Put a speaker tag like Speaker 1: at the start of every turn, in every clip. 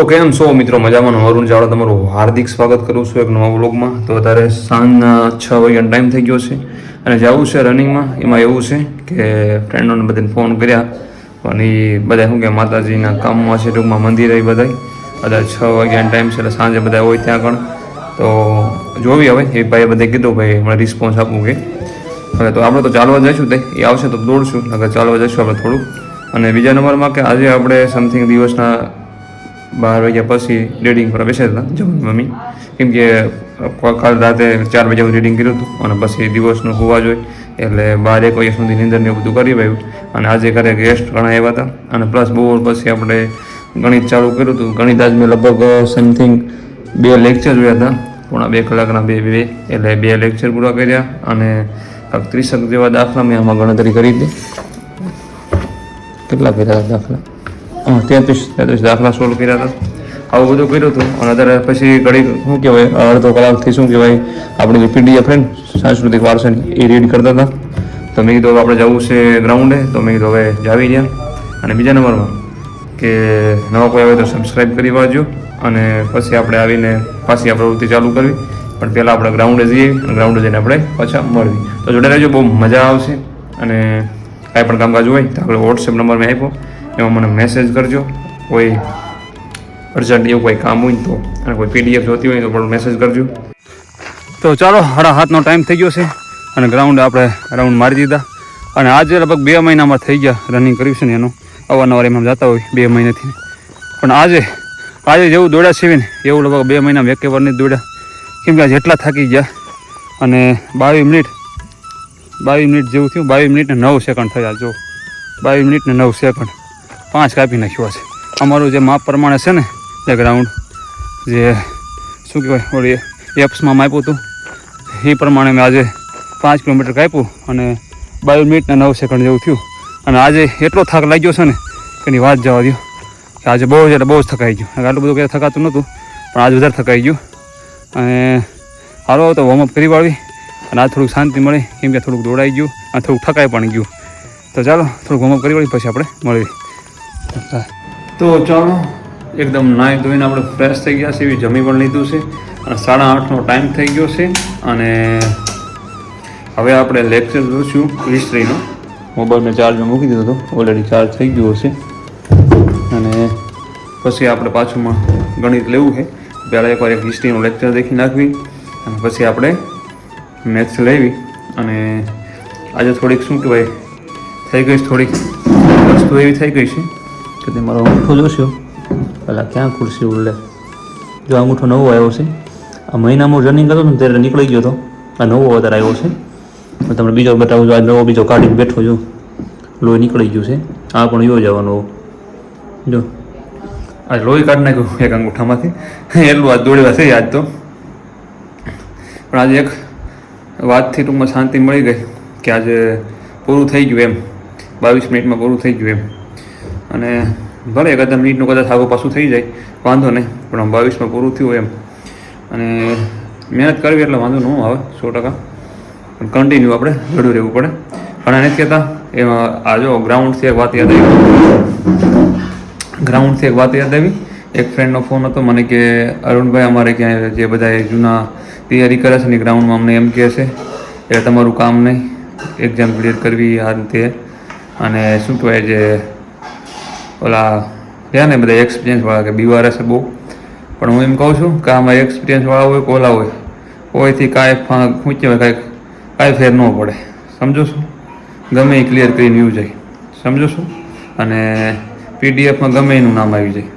Speaker 1: તો કેમ છો મિત્રો? મજામાં? અરુણ ચાવડા તમારું હાર્દિક સ્વાગત કરું છું એક નવા વ્લોગમાં. તો અત્યારે સાંજના 6 વાગ્યાનો ટાઈમ થઈ ગયો છે અને જવું છે રનિંગમાં. એમાં એવું છે કે ફ્રેન્ડોને બધાને ફોન કર્યા પણ એ બધા શું કે માતાજીના કામમાં છે, ટૂંકમાં મંદિરે બધા અત્યારે 6 વાગ્યાનો ટાઈમ છે એટલે સાંજે બધા હોય ત્યાં આગળ. તો જોવી હવે એ ભાઈએ બધે કીધું ભાઈ મને રિસ્પોન્સ આપવું કે હવે તો આપણે તો ચાલવા જઈશું, તે એ આવશે તો દોડશું, નકર ચાલવા જઈશું આપણે થોડુંક. અને બીજા નંબરમાં કે આજે આપણે સમથિંગ દિવસના 12 વાગ્યા પછી રીડિંગ પર બેસ્યા હતા મમ્મી, કેમ કે કાલ રાતે 4 વાગ્યા રીડિંગ કર્યું હતું અને પછી દિવસનું હોવા જોઈએ એટલે 12-1 વાગ્યા સુધી નિંદરને એવું બધું કરી આવ્યું. અને આજે ઘરે ગેસ્ટ ઘણા આવ્યા હતા અને પ્લસ બપોર પછી આપણે ગણિત ચાલુ કર્યું હતું. ગણિત આજ મેં લગભગ સમથિંગ 2 લેક્ચર જોયા હતા, પોણા 2 કલાકના બે એટલે 2 લેક્ચર પૂરા કર્યા અને 30 જેવા દાખલા મેં આમાં ગણતરી કરી હતી. કેટલા કર્યા હતા દાખલા? 33 દાખલા સોલ્વ કર્યા હતા. આવું બધું કર્યું હતું અને અત્યારે પછી ઘડી શું કહેવાય અડધો કલાકથી શું કહેવાય આપણી જે પીડીએફ છે ને સાંસ્કૃતિક વારસાની એ રીડ કરતા હતા. તો મેં કીધું આપણે જવું છે ગ્રાઉન્ડે, તો મેં કીધું હવે જાવી રહ્યા. અને બીજા નંબરમાં કે નવા કોઈ આવે તો સબસ્ક્રાઈબ કરી વાળજો અને પછી આપણે આવીને પાછી આ પ્રવૃત્તિ ચાલુ કરવી. પણ પહેલાં આપણે ગ્રાઉન્ડે જઈએ અને ગ્રાઉન્ડે જઈને આપણે પાછા મળવી. તો જોડે રહેજો, બહુ મજા આવશે. અને કાંઈ પણ કામકાજ હોય તો આપણે વોટ્સએપ નંબર મેં આપ્યો, એમાં મને મેસેજ કરજો. કોઈ અર્જન્ટ એવું કોઈ કામ હોય તો અને કોઈ પીડીએફ જોતી હોય તો પણ મેસેજ કરજો. તો ચાલો 7:30નો ટાઈમ થઈ ગયો છે અને ગ્રાઉન્ડ આપણે રાઉન્ડ મારી દીધા. અને આજે લગભગ 2 મહિનામાં થઈ ગયા રનિંગ કર્યું છે ને એનું. અવારનવાર એમાં જતા હોય 2 મહિનાથી, પણ આજે જેવું દોડ્યા છે ને એવું લગભગ 2 મહિનામાં એક વાર નહીં દોડ્યા, કેમ કે આજે એટલા થાકી ગયા. અને 22 મિનિટ જેવું થયું. 22 મિનિટ ને 9 સેકન્ડ થયા. જો 22 મિનિટ ને 9 સેકન્ડ 5 કાપી નાખ્યો છે. અમારું જે માપ પ્રમાણે છે ને એ ગ્રાઉન્ડ જે શું કહેવાય ઓલી એપ્સમાં માપ્યું હતું એ પ્રમાણે મેં આજે 5 કિલોમીટર કાપ્યું અને 22 મિનિટ ને 9 સેકન્ડ જેવું થયું. અને આજે એટલો થાક લાગ્યો છે ને કે એની વાત જવા દો, કે આજે બહુ જ થકાઈ ગયું. આટલું બધું ક્યાંય થકાતું નહોતું પણ આજે વધારે થકાઈ ગયું. અને સારો તો વોર્મઅપ કરી વાળવી અને આજ થોડુંક શાંતિ મળી, કેમ કે થોડુંક દોડાઈ ગયું અને થોડુંક થકાઈ પણ ગયું. તો ચાલો થોડુંક વોર્મઅપ કરી વાળી પછી આપણે મળવી. તો ચાલો એકદમ નાહી ધોઈને આપણે ફ્રેશ થઈ ગયા છે, એવી જમી પણ લીધું છે અને 8:30નો ટાઈમ થઈ ગયો છે. અને હવે આપણે લેક્ચર જોઈશું હિસ્ટ્રીનો. મોબાઈલ મેં ચાર્જમાં મૂકી દીધો હતો, ઓલરેડી ચાર્જ થઈ ગયો છે. અને પછી આપણે પાછુંમાં ગણિત લેવું છે. પહેલાં એકવાર એક હિસ્ટ્રીનો લેક્ચર દેખી નાખવી અને પછી આપણે મેથ્સ લેવી. અને આજે થોડીક શું કહેવાય થઈ ગઈ થોડીક વસ્તુ એવી થઈ ગઈ છે કે તે મારો અંગૂઠો જોશો. પહેલાં ક્યાં ખુરશી ઉડલે, જો અંગૂઠો નવો આવ્યો છે. આ મહિનામાં રનિંગ કરતો ને ત્યારે નીકળી ગયો હતો, આ નવો વધારે આવ્યો છે. તમને બીજો બતાવું છું. આ નવો બીજો કાઢીને બેઠો છું, લોહી નીકળી ગયું છે. આ પણ યો જવાનો જો આ લોહી કાઢી નાખ્યું એક અંગૂઠામાંથી, એટલું આજ દોડવા છે આજ તો. પણ આજે એક વાતથી ટૂંકમાં શાંતિ મળી ગઈ કે આજે પૂરું થઈ ગયું એમ, 22 મિનિટમાં પૂરું થઈ ગયું એમ. અને ભલે 1 મિનિટનું કદાચ આગળ પાછું થઈ જાય વાંધો નહીં, પણ 22માં પૂરું થયું એમ. અને મહેનત કરવી એટલે વાંધો ન આવે 100%, પણ કન્ટિન્યુ આપણે લડું રહેવું પડે. ઘણા નથી કહેતા એમાં આ જો ગ્રાઉન્ડથી એક વાત યાદ આવી. એક ફ્રેન્ડનો ફોન હતો મને કે અરુણભાઈ અમારે ક્યાંય જે બધા જૂના તૈયારી કરે છે ને ગ્રાઉન્ડમાં અમને એમ કહે છે એટલે તમારું કામ નહીં, એક્ઝામ ક્લિયર કરવી આ રીતે. અને શું કહેવાય જે ઓલા છે ને બધા એક્સપિરિયન્સવાળા કે બીવારે છે બહુ. પણ હું એમ કહું છું કે આમાં એક્સપિરિયન્સવાળા હોય કે ઓલા હોય, કોઈથી કાંઈ શું કહેવાય કાંઈ ફેર ન પડે. સમજો છો? ગમે એ ક્લિયર કરીને વ્યૂ જાય, સમજો છો? અને પીડીએફમાં ગમે એનું નામ આવી જાય.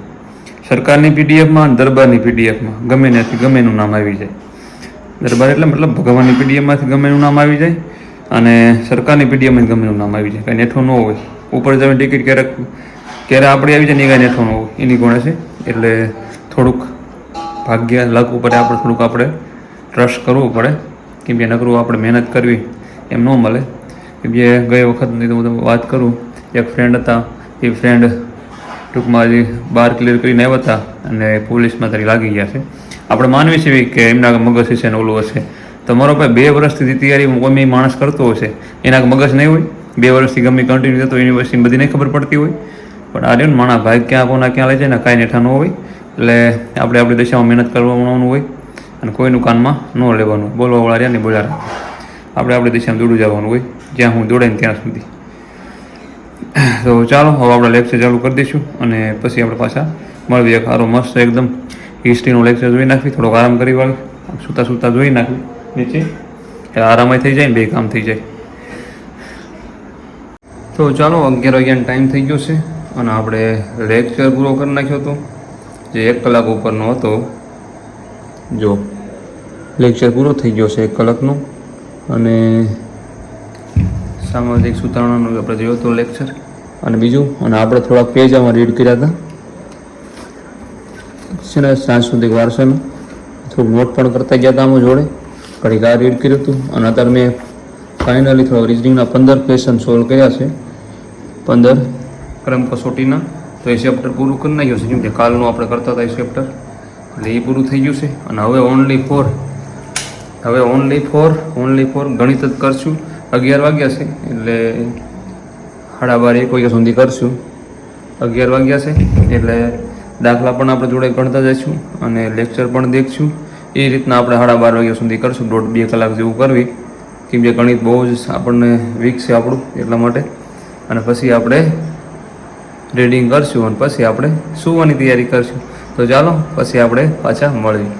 Speaker 1: સરકારની પીડીએફમાં, દરબારની પીડીએફમાં ગમે ત્યાંથી ગમે એનું નામ આવી જાય. દરબાર એટલે મતલબ ભગવાનની પીડીએફમાંથી ગમે એનું નામ આવી જાય અને સરકારની પીડીએફમાં ગમે એનું નામ આવી જાય. કાંઈ નેઠો ન હોય. ઉપર જવાની ટિકિટ ક્યારે આપણે આવી જાય ને એ કાંઈ નેઠો ન હોય, એની ગુણે છે. એટલે થોડુંક ભાગ્ય લક ઉપર આપણે ટ્રસ્ટ કરવું પડે, કેમ કે નકરું આપણે મહેનત કરવી એમ ન મળે. કેમ કે ગઈ વખતની તો હું વાત કરું, એક ફ્રેન્ડ હતા, એ ફ્રેન્ડ ટૂંકમાં હજી 12 ક્લિયર કરીને આવ્યા હતા અને પોલીસમાં તારી લાગી ગયા છે. આપણે માનવી છીએ કે એમના મગજ હશે ને ઓલું હશે. તમારો ભાઈ 2 વર્ષથી તૈયારી કોઈ માણસ કરતો હશે, એના મગજ નહીં હોય. 2 વર્ષથી ગમે કન્ટિન્યુ થતો યુનિવર્સિટી બધી નહીં ખબર પડતી હોય. પણ આ રહ્યું ને માણા ભાઈ ક્યાં કોના ક્યાં લઈ જાય ને કાંઈ નેઠા ન હોય. એટલે આપણે આપણી દિશામાં મહેનત કરવાનું હોય અને કોઈનું કાનમાં ન લેવાનું, બોલવાવાળા રહ્યા ને બોલ્યા રાખે. આપણે આપણી દિશામાં દોડું જવાનું હોય, જ્યાં હું દોડાય ને ત્યાં સુધી. તો ચાલો હવે આપણે લેક્ચર ચાલુ કરી દઈશું અને પછી આપણે પાછા મળીએ. એક સારો મસ્ત એકદમ હિસ્ટ્રીનું લેક્ચર જોઈ નાખવી, થોડોક આરામ કરી વાળી, સૂતા જોઈ નાખવી નીચે, આરામય થઈ જાય ને બે કામ થઈ જાય. તો ચાલો 11 વાગ્યાનો ટાઈમ થઈ ગયો છે અને આપણે લેક્ચર પૂરો કરી નાખ્યો હતો, જે 1 કલાક ઉપરનો હતો. જો લેક્ચર પૂરો થઈ ગયો છે 1 કલાકનો. અને સામાજિક સુધારણાનો આપણે જોયો હતો લેક્ચર. અને બીજું, અને આપણે થોડાક પેજ આમાં રીડ કર્યા હતા છે ને, સાંસ્કૃતિક વારસાનું થોડુંક નોટ પણ કરતા ગયા હતા આમાં જોડે, ઘડીક આ રીડ કર્યું હતું. અને અત્યારે મેં ફાઇનલી થોડા રિઝનિંગના 15 ક્વેશ્ચન સોલ્વ કર્યા છે, 15 ક્રમ કસોટીના. તો એ ચેપ્ટર પૂરું કરી નાખ્યું છે, જેમ કે કાલનું આપણે કરતા હતા એ ચેપ્ટર, એટલે એ પૂરું થઈ ગયું છે. અને હવે ઓનલી ફોર ગણિત જ કરશું. 11 વાગ્યા છે એટલે 12:30 1 વાગ્યા સુધી કરશું. 11 વાગ્યા છે એટલે દાખલા પણ આપણે જોડે ગણતા જઈશું અને લેક્ચર પણ દેખશું. એ રીતના આપણે 12:30 વાગ્યા સુધી કરશું, 1.5-2 કલાક જેવું કરવી, કેમ કે ગણિત બહુ જ આપણને વીક છે આપણું, એટલા માટે. અને પછી આપણે રીડિંગ કરશું અને પછી આપણે સૂવાની તૈયારી કરશું. તો ચાલો પછી આપણે પાછા મળીએ.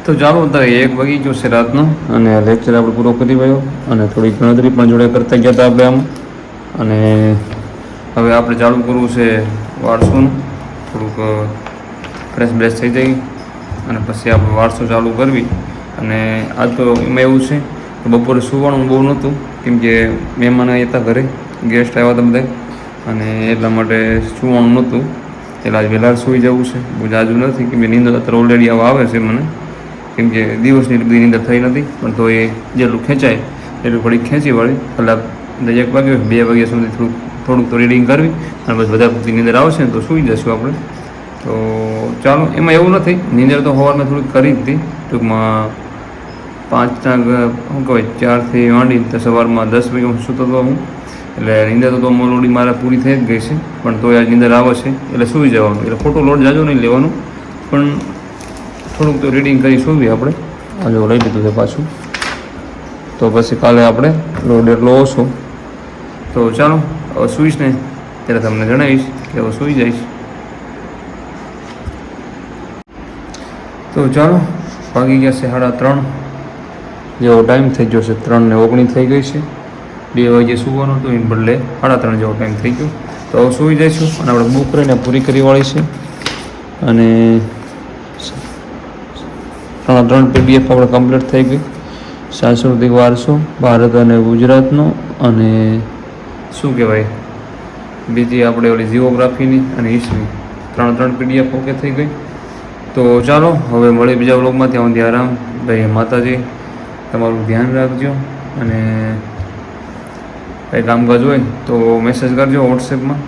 Speaker 1: તો ચાલો અત્યારે 1 વાગી ગયો છે રાતનો અને લેક્ચર આપણે પૂરો કરી ગયો અને થોડી ગણતરી પણ જોડે કરતા ગયા હતા આપણે આમ. અને હવે આપણે ચાલુ કરવું છે વારસોનું, થોડુંક ફ્રેશ બ્રેશ થઈ જાય અને પછી આપણે વારસો ચાલુ કરવી. અને આજ તો એમાં એવું છે કે બપોરે સુવાનું બહુ નહોતું, કેમ કે મહેમાન હતા ઘરે, ગેસ્ટ આવ્યા હતા બધા, અને એટલા માટે સુવાનું નહોતું. એટલે આજ વહેલા સૂઈ જવું છે, બહુ જાજુ નથી, કેમ કે નીંદર અત્યારે ઓલરેડી આવે છે મને, કેમ કે દિવસની બધી નીંદર થઈ નથી. પણ તો એ જેટલું ખેંચાય એટલું ઘડીક ખેંચી વળી, કલાક 1 વાગ્યો 2 વાગ્યા સુધી થોડુંક તો રીડિંગ કરવી અને બસ વધારે પૂરતી નીંદર આવશે ને તો સૂઈ જશું આપણે. તો ચાલો, એમાં એવું નથી, નીંદર તો સવારમાં થોડીક કરી જ હતી, ટૂંકમાં 5 શું કહેવાય 4થી માંડી તો સવારમાં 10 વાગ્યા સૂતો હતો હું. એટલે નીંદર તો ઓલરેડી મારે પૂરી થઈ જ ગઈ છે, પણ તો આ નીંદર આવે છે એટલે સૂઈ જવાનું. એટલે ખોટો લોડ જાજો નહીં લેવાનું, પણ થોડુંક તો રીડિંગ કરી સૂવી આપણે. આજે લઈ લીધું છે પાછું, તો પછી કાલે આપણે લોડ એટલો ઓછો. તો ચાલો હવે સૂઈશ ને ત્યારે તમને જણાવીશ કે હવે સૂઈ જઈશ. તો ચાલો વાગી ગયા છે 3:30 જેવો ટાઈમ થઈ ગયો છે, 3:19 થઈ ગઈ છે. 2 વાગે સૂવાનું હતું, એને બદલે 3:30 જેવો ટાઈમ થઈ ગયો. તો હવે સૂઈ જઈશું અને આપણે બુક કરીને પૂરી કરી વાળી છે. અને 3 PDF આપણે કમ્પ્લીટ થઈ ગઈ. સાંસ્કૃતિક વારસો ભારત અને ગુજરાતનો, અને શું કહેવાય બીજી આપણે ઓલી જીઓગ્રાફીની અને હિસ્ટ્રી, 3 PDF ઓકે થઈ ગઈ. તો ચાલો હવે મળીએ બીજા વ્લોગમાં. ત્યાં સુધી આરામ, જય માતાજી, તમારું ધ્યાન રાખજો. અને કંઈ કામકાજ હોય તો મેસેજ કરજો વોટ્સએપમાં.